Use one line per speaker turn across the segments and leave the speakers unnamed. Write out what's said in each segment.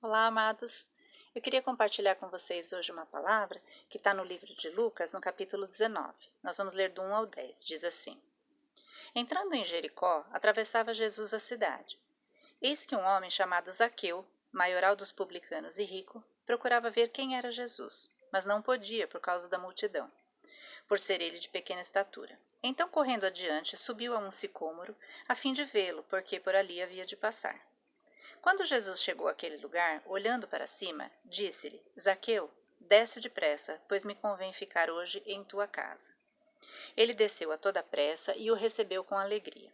Olá, amados. Eu queria compartilhar com vocês hoje uma palavra que está no livro de Lucas, no capítulo 19. Nós vamos ler do 1 ao 10. Diz assim: Entrando em Jericó, atravessava Jesus a cidade. Eis que um homem chamado Zaqueu, maioral dos publicanos e rico, procurava ver quem era Jesus, mas não podia por causa da multidão, por ser ele de pequena estatura. Então, correndo adiante, subiu a um sicômoro, a fim de vê-lo, porque por ali havia de passar. Quando Jesus chegou àquele lugar, olhando para cima, disse-lhe: Zaqueu, desce depressa, pois me convém ficar hoje em tua casa. Ele desceu a toda pressa e o recebeu com alegria.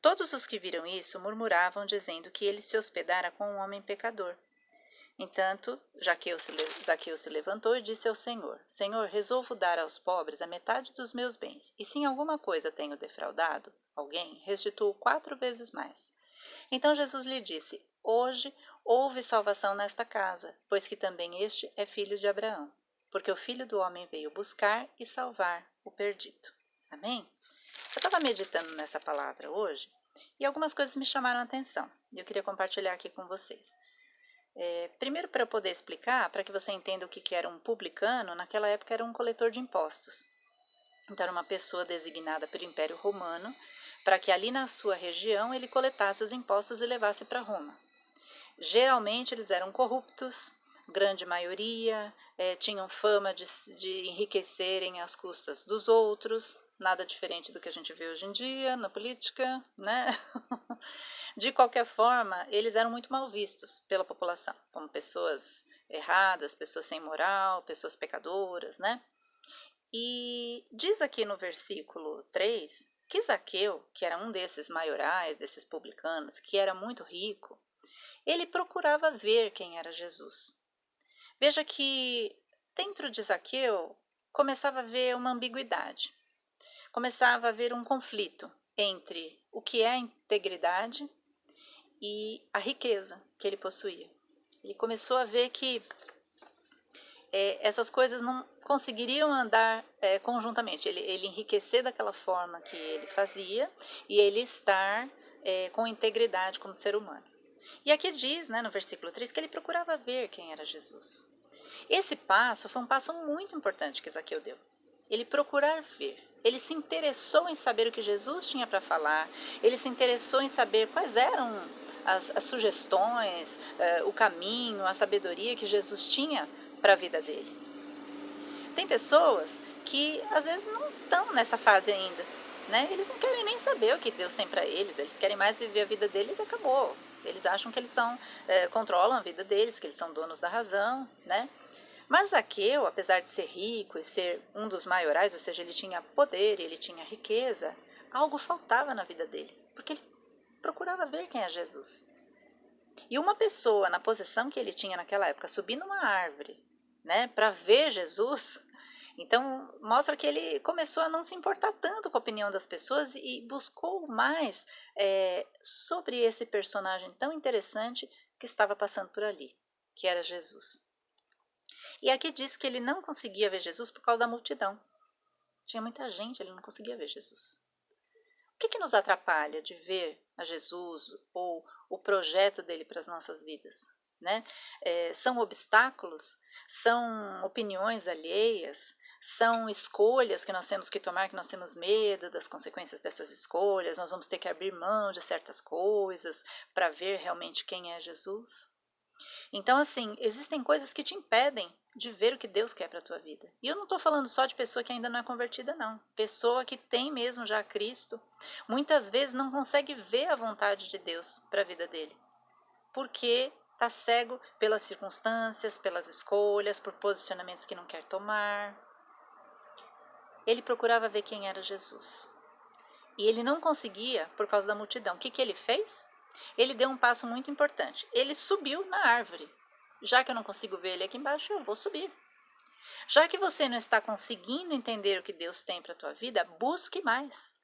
Todos os que viram isso murmuravam, dizendo que ele se hospedara com um homem pecador. Entanto, Zaqueu se levantou e disse ao Senhor: Senhor, resolvo dar aos pobres a metade dos meus bens, e se em alguma coisa tenho defraudado alguém, restituo 4 vezes mais. Então Jesus lhe disse: Hoje houve salvação nesta casa, pois que também este é filho de Abraão, porque o Filho do Homem veio buscar e salvar o perdido. Amém? Eu estava meditando nessa palavra hoje e algumas coisas me chamaram a atenção e eu queria compartilhar aqui com vocês. Primeiro, para eu poder explicar, para que você entenda o que era um publicano, naquela época era um coletor de impostos. Então, era uma pessoa designada pelo Império Romano para que ali na sua região ele coletasse os impostos e levasse para Roma. Geralmente eles eram corruptos, grande maioria, tinham fama de enriquecerem às custas dos outros, nada diferente do que a gente vê hoje em dia na política, né? De qualquer forma, eles eram muito mal vistos pela população, como pessoas erradas, pessoas sem moral, pessoas pecadoras, né? E diz aqui no versículo 3 que Zaqueu, que era um desses maiorais, desses publicanos, que era muito rico, ele procurava ver quem era Jesus. Veja que dentro de Zaqueu começava a haver uma ambiguidade, começava a haver um conflito entre o que é a integridade e a riqueza que ele possuía. Ele começou a ver que essas coisas não conseguiriam andar conjuntamente, ele enriquecer daquela forma que ele fazia e ele estar com integridade como ser humano. E aqui diz, no versículo 3, que ele procurava ver quem era Jesus. Esse passo foi um passo muito importante que Zaqueu deu. Ele procurar ver. Ele se interessou em saber o que Jesus tinha para falar. Ele se interessou em saber quais eram as sugestões, o caminho, a sabedoria que Jesus tinha para a vida dele. Tem pessoas que às vezes não estão nessa fase ainda, né? Eles não querem nem saber o que Deus tem para eles querem mais viver a vida deles e acabou. Eles acham que eles controlam a vida deles, que eles são donos da razão, né? Mas Zaqueu, apesar de ser rico e ser um dos maiorais, ou seja, ele tinha poder, ele tinha riqueza, algo faltava na vida dele, porque ele procurava ver quem é Jesus. E uma pessoa na posição que ele tinha naquela época, subir numa árvore, para ver Jesus, então mostra que ele começou a não se importar tanto com a opinião das pessoas e buscou mais sobre esse personagem tão interessante que estava passando por ali, que era Jesus. E aqui diz que ele não conseguia ver Jesus por causa da multidão. Tinha muita gente, ele não conseguia ver Jesus. O que nos atrapalha de ver a Jesus ou o projeto dele para as nossas vidas? São obstáculos? São opiniões alheias? São escolhas que nós temos que tomar, que nós temos medo das consequências dessas escolhas? Nós vamos ter que abrir mão de certas coisas para ver realmente quem é Jesus? Então, assim, existem coisas que te impedem de ver o que Deus quer para a tua vida. E eu não estou falando só de pessoa que ainda não é convertida, não. Pessoa que tem mesmo já Cristo, muitas vezes não consegue ver a vontade de Deus para a vida dele. Porque está cego pelas circunstâncias, pelas escolhas, por posicionamentos que não quer tomar. Ele procurava ver quem era Jesus. E ele não conseguia por causa da multidão. O que ele fez? Ele deu um passo muito importante. Ele subiu na árvore. Já que eu não consigo ver ele aqui embaixo, eu vou subir. Já que você não está conseguindo entender o que Deus tem para a tua vida, busque mais.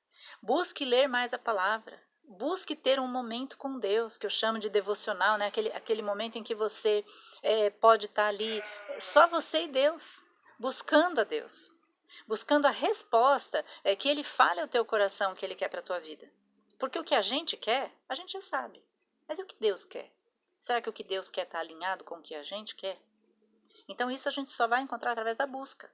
Busque ler mais a palavra. Busque ter um momento com Deus, que eu chamo de devocional, aquele momento em que você pode estar ali, só você e Deus, buscando a Deus. Buscando a resposta que Ele fale ao teu coração o que Ele quer para a tua vida. Porque o que a gente quer, a gente já sabe. Mas e o que Deus quer? Será que o que Deus quer está alinhado com o que a gente quer? Então isso a gente só vai encontrar através da busca.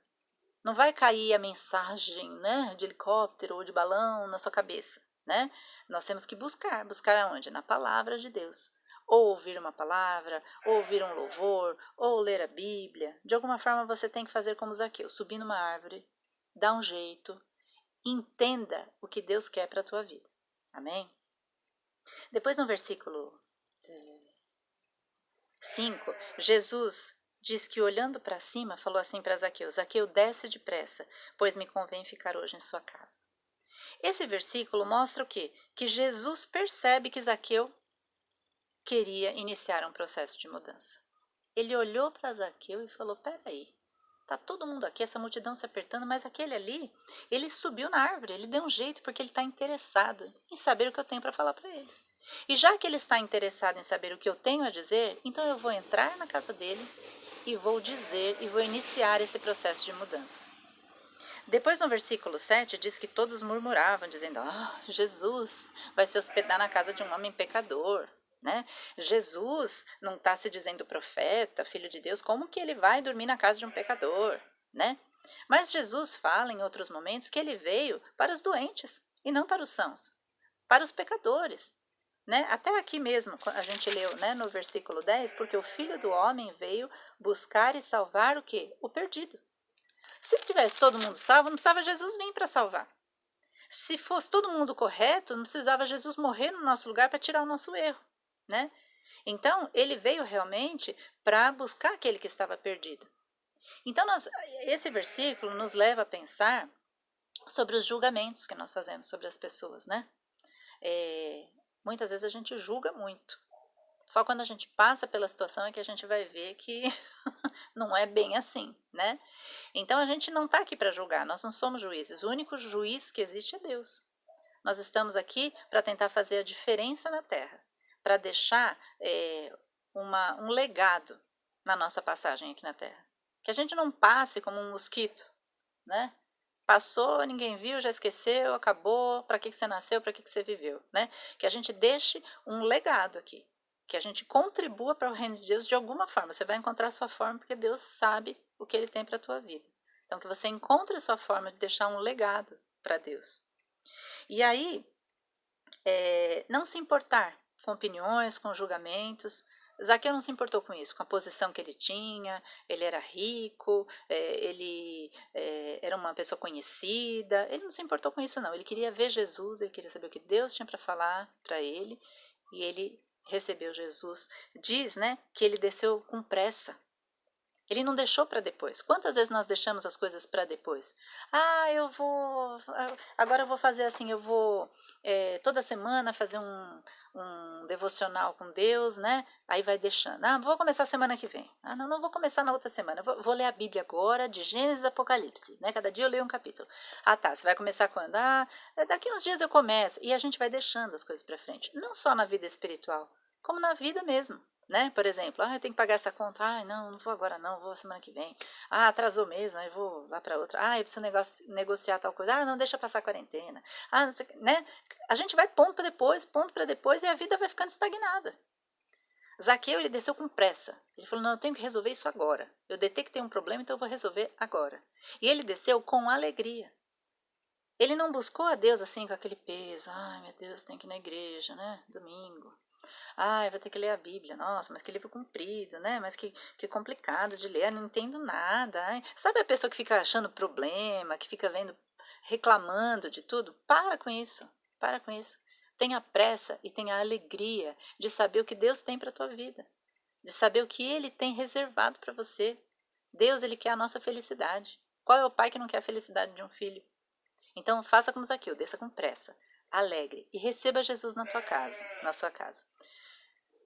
Não vai cair a mensagem, né, de helicóptero ou de balão na sua cabeça, né? Nós temos que buscar. Buscar aonde? Na palavra de Deus. Ou ouvir uma palavra, ou ouvir um louvor, ou ler a Bíblia. De alguma forma você tem que fazer como Zaqueu, subir numa árvore, dar um jeito, entenda o que Deus quer para a tua vida. Amém? Depois no versículo 5, Jesus diz que olhando para cima, falou assim para Zaqueu, Zaqueu, desce depressa, pois me convém ficar hoje em sua casa. Esse versículo mostra o quê? Que Jesus percebe que Zaqueu queria iniciar um processo de mudança. Ele olhou para Zaqueu e falou, peraí, tá todo mundo aqui, essa multidão se apertando, mas aquele ali, ele subiu na árvore, ele deu um jeito porque ele está interessado em saber o que eu tenho para falar para ele. E já que ele está interessado em saber o que eu tenho a dizer, então eu vou entrar na casa dele e vou dizer e vou iniciar esse processo de mudança. Depois no versículo 7 diz que todos murmuravam, dizendo, Jesus vai se hospedar na casa de um homem pecador, né? Jesus não está se dizendo profeta, filho de Deus, como que ele vai dormir na casa de um pecador, né? Mas Jesus fala em outros momentos que ele veio para os doentes e não para os sãos, para os pecadores. Né? Até aqui mesmo, a gente leu, né, no versículo 10, porque o Filho do Homem veio buscar e salvar o quê? O perdido. Se tivesse todo mundo salvo, não precisava Jesus vir para salvar. Se fosse todo mundo correto, não precisava Jesus morrer no nosso lugar para tirar o nosso erro. Né? Então, ele veio realmente para buscar aquele que estava perdido. Então, esse versículo nos leva a pensar sobre os julgamentos que nós fazemos sobre as pessoas, né? Muitas vezes a gente julga muito. Só quando a gente passa pela situação é que a gente vai ver que não é bem assim, né? Então a gente não está aqui para julgar, nós não somos juízes. O único juiz que existe é Deus. Nós estamos aqui para tentar fazer a diferença na Terra, para deixar um legado na nossa passagem aqui na Terra. Que a gente não passe como um mosquito, né? Passou, ninguém viu, já esqueceu, acabou, para que você nasceu, para que você viveu, né? Que a gente deixe um legado aqui, que a gente contribua para o reino de Deus de alguma forma. Você vai encontrar a sua forma porque Deus sabe o que Ele tem para a tua vida. Então, que você encontre a sua forma de deixar um legado para Deus. E aí, não se importar com opiniões, com julgamentos. Zaqueu não se importou com isso, com a posição que ele tinha, ele era rico, ele era uma pessoa conhecida, ele não se importou com isso não, ele queria ver Jesus, ele queria saber o que Deus tinha para falar para ele, e ele recebeu Jesus. Diz, né, que ele desceu com pressa. Ele não deixou para depois. Quantas vezes nós deixamos as coisas para depois? Agora eu vou fazer assim, eu vou toda semana fazer um devocional com Deus, né? Aí vai deixando. Vou começar semana que vem. Não vou começar na outra semana. Vou ler a Bíblia agora, de Gênesis a Apocalipse, né? Cada dia eu leio um capítulo. Tá, você vai começar quando? Daqui uns dias eu começo. E a gente vai deixando as coisas para frente. Não só na vida espiritual, como na vida mesmo. Né? Por exemplo, eu tenho que pagar essa conta, não vou agora não, vou semana que vem. Atrasou mesmo, aí vou lá para outra. Eu preciso negociar tal coisa. Não, deixa passar a quarentena. Não sei, né? A gente vai ponto para depois e a vida vai ficando estagnada. Zaqueu, ele desceu com pressa. Ele falou, não, eu tenho que resolver isso agora. Eu detectei um problema, então eu vou resolver agora. E ele desceu com alegria. Ele não buscou a Deus assim com aquele peso. Meu Deus, tem que ir na igreja, né? Domingo. Vai ter que ler a Bíblia. Nossa, mas que livro comprido, né? Mas que complicado de ler, não entendo nada. Sabe a pessoa que fica achando problema, que fica reclamando de tudo? Para com isso, para com isso. Tenha pressa e tenha alegria de saber o que Deus tem para a tua vida. De saber o que Ele tem reservado para você. Deus, Ele quer a nossa felicidade. Qual é o pai que não quer a felicidade de um filho? Então, faça como Zaqueu, desça com pressa, alegre e receba Jesus na tua casa, na sua casa.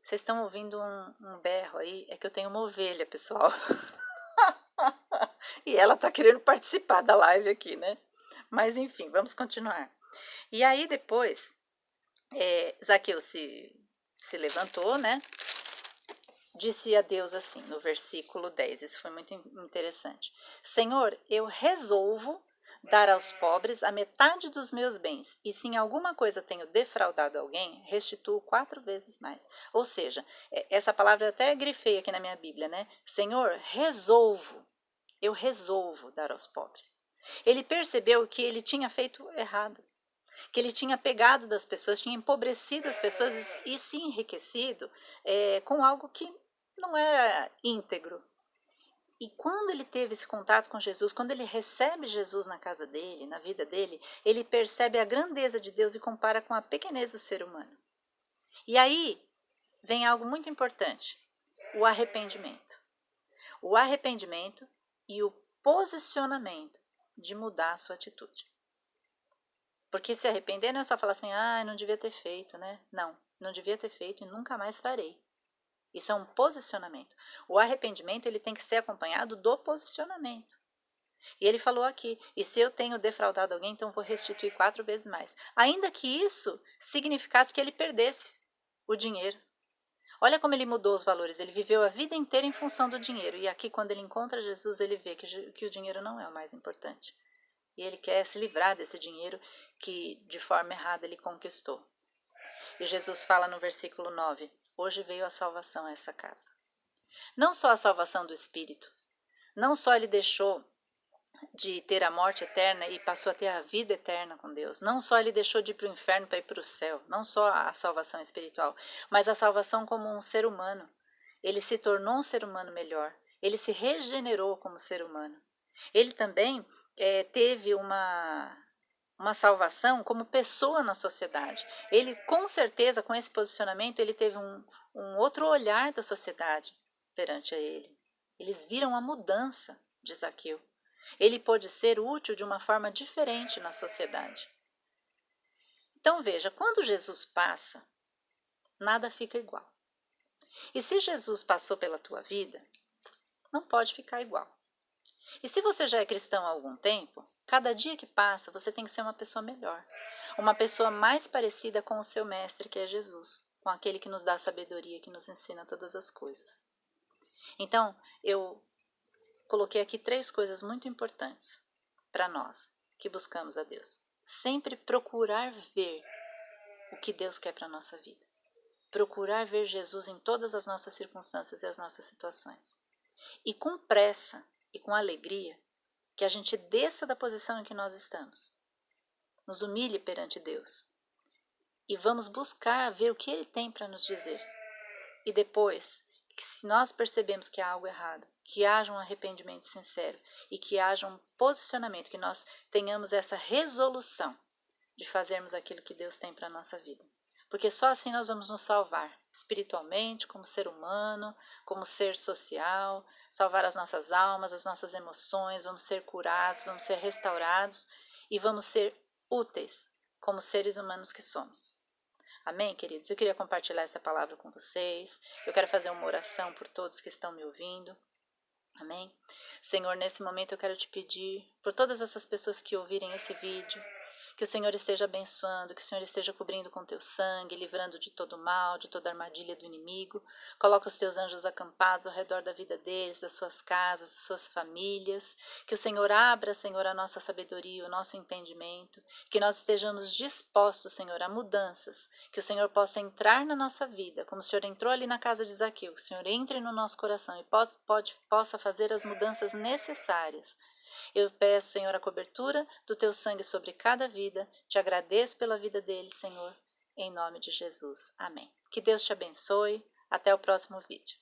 Vocês estão ouvindo um berro aí? É que eu tenho uma ovelha, pessoal. E ela tá querendo participar da live aqui, né? Mas enfim, vamos continuar. E aí depois, Zaqueu se levantou, né? Disse a Deus assim, no versículo 10, isso foi muito interessante. Senhor, eu resolvo dar aos pobres a metade dos meus bens, e se em alguma coisa tenho defraudado alguém, restituo 4 vezes mais. Ou seja, essa palavra eu até grifei aqui na minha Bíblia, né? Senhor, eu resolvo dar aos pobres. Ele percebeu que ele tinha feito errado, que ele tinha pegado das pessoas, tinha empobrecido as pessoas e se enriquecido com algo que não era íntegro. E quando ele teve esse contato com Jesus, quando ele recebe Jesus na casa dele, na vida dele, ele percebe a grandeza de Deus e compara com a pequenez do ser humano. E aí vem algo muito importante, o arrependimento. O arrependimento e o posicionamento de mudar a sua atitude. Porque se arrepender não é só falar assim, não devia ter feito, né? Não devia ter feito e nunca mais farei. Isso é um posicionamento. O arrependimento ele tem que ser acompanhado do posicionamento. E ele falou aqui, e se eu tenho defraudado alguém, então vou restituir 4 vezes mais. Ainda que isso significasse que ele perdesse o dinheiro. Olha como ele mudou os valores, ele viveu a vida inteira em função do dinheiro. E aqui quando ele encontra Jesus, ele vê que o dinheiro não é o mais importante. E ele quer se livrar desse dinheiro que de forma errada ele conquistou. E Jesus fala no versículo 9, hoje veio a salvação a essa casa. Não só a salvação do espírito, não só ele deixou de ter a morte eterna e passou a ter a vida eterna com Deus, não só ele deixou de ir para o inferno para ir para o céu, não só a salvação espiritual, mas a salvação como um ser humano. Ele se tornou um ser humano melhor, ele se regenerou como ser humano. Ele também teve uma salvação como pessoa na sociedade. Ele, com certeza, com esse posicionamento, ele teve um outro olhar da sociedade perante a ele. Eles viram a mudança de Zaqueu. Ele pôde ser útil de uma forma diferente na sociedade. Então veja, quando Jesus passa, nada fica igual. E se Jesus passou pela tua vida, não pode ficar igual. E se você já é cristão há algum tempo, cada dia que passa você tem que ser uma pessoa melhor. Uma pessoa mais parecida com o seu mestre, que é Jesus. Com aquele que nos dá sabedoria, que nos ensina todas as coisas. Então, eu coloquei aqui 3 coisas muito importantes para nós que buscamos a Deus. Sempre procurar ver o que Deus quer para a nossa vida. Procurar ver Jesus em todas as nossas circunstâncias e as nossas situações. E com pressa e com alegria, que a gente desça da posição em que nós estamos. Nos humilhe perante Deus. E vamos buscar ver o que Ele tem para nos dizer. E depois, se nós percebemos que há algo errado, que haja um arrependimento sincero e que haja um posicionamento, que nós tenhamos essa resolução de fazermos aquilo que Deus tem para a nossa vida. Porque só assim nós vamos nos salvar, espiritualmente, como ser humano, como ser social, salvar as nossas almas, as nossas emoções, vamos ser curados, vamos ser restaurados e vamos ser úteis como seres humanos que somos. Amém, queridos? Eu queria compartilhar essa palavra com vocês. Eu quero fazer uma oração por todos que estão me ouvindo. Amém? Senhor, nesse momento eu quero te pedir por todas essas pessoas que ouvirem esse vídeo, que o Senhor esteja abençoando, que o Senhor esteja cobrindo com teu sangue, livrando de todo mal, de toda armadilha do inimigo. Coloca os teus anjos acampados ao redor da vida deles, das suas casas, das suas famílias. Que o Senhor abra, Senhor, a nossa sabedoria, o nosso entendimento. Que nós estejamos dispostos, Senhor, a mudanças. Que o Senhor possa entrar na nossa vida, como o Senhor entrou ali na casa de Zaqueu. Que o Senhor entre no nosso coração e possa fazer as mudanças necessárias. Eu peço, Senhor, a cobertura do teu sangue sobre cada vida. Te agradeço pela vida deles, Senhor, em nome de Jesus. Amém. Que Deus te abençoe. Até o próximo vídeo.